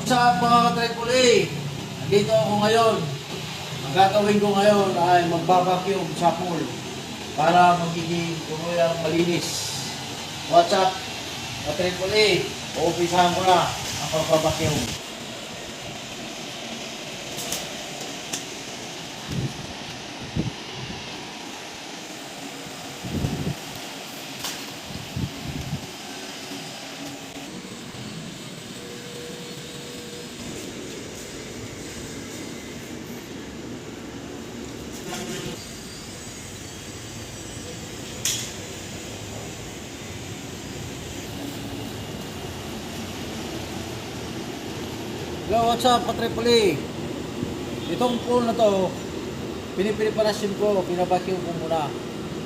Sa mga ka-triple dito ako ngayon. Ang gagawin ko ngayon ay magbabacuum sa pool para magiging tuluyang malinis. What's up? Ka-triple uumpisahan ko na ang pagbabacuum. Hello, what's up, ka-triple Itong pool na to, pinipreparasyon ko, pinabacuum ko muna.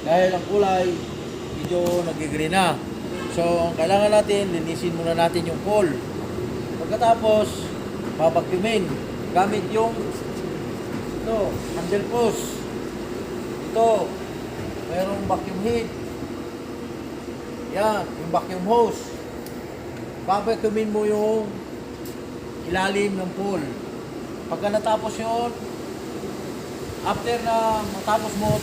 Dahil ang kulay, medyo nag-green na. So, ang kailangan natin, linisin muna natin yung pool. Pagkatapos, babacuumin. Gamit yung ito, handle hose. Ito, mayroong vacuum head. Yan, yung vacuum hose. Babacuumin mo yung ilalim ng pool. Pagka natapos yun, after na matapos mo,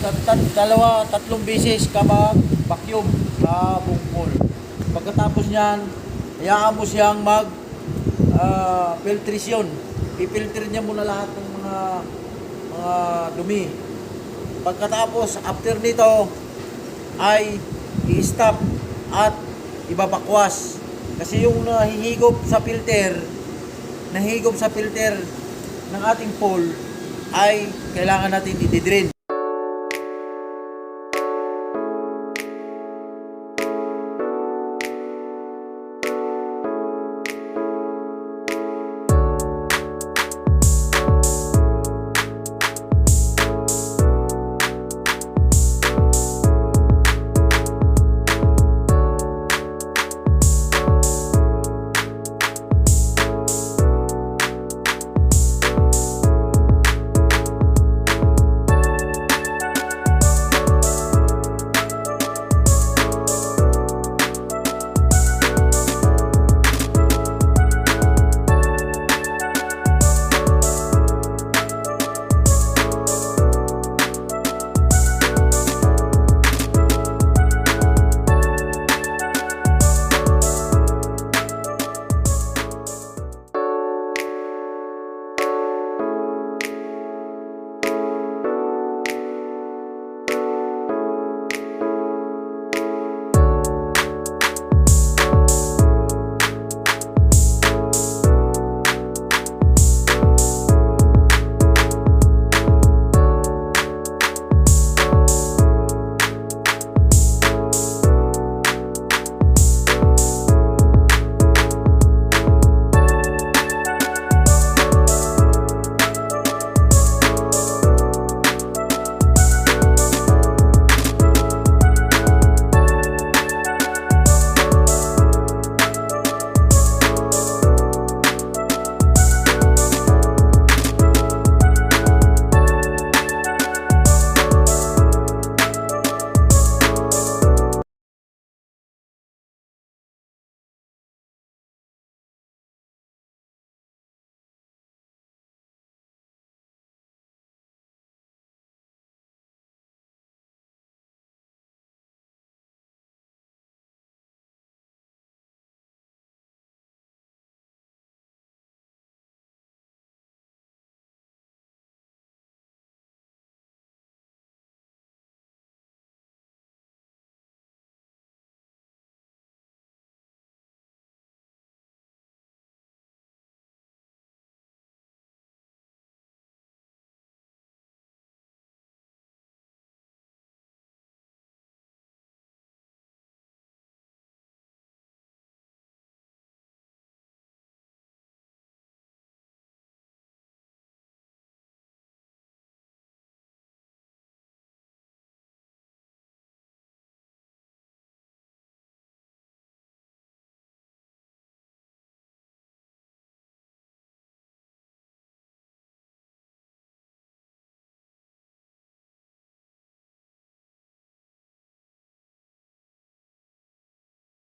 tatlong beses ka mag-vacuum sa buong pool. Pagkatapos nyan, hayaan mo siyang filtration. I-filter niya muna lahat ng mga dumi. Pagkatapos, after nito, ay i-stop at ibabakwas. Kasi yung nahihigop sa filter ng ating pool ay kailangan natin i-drain.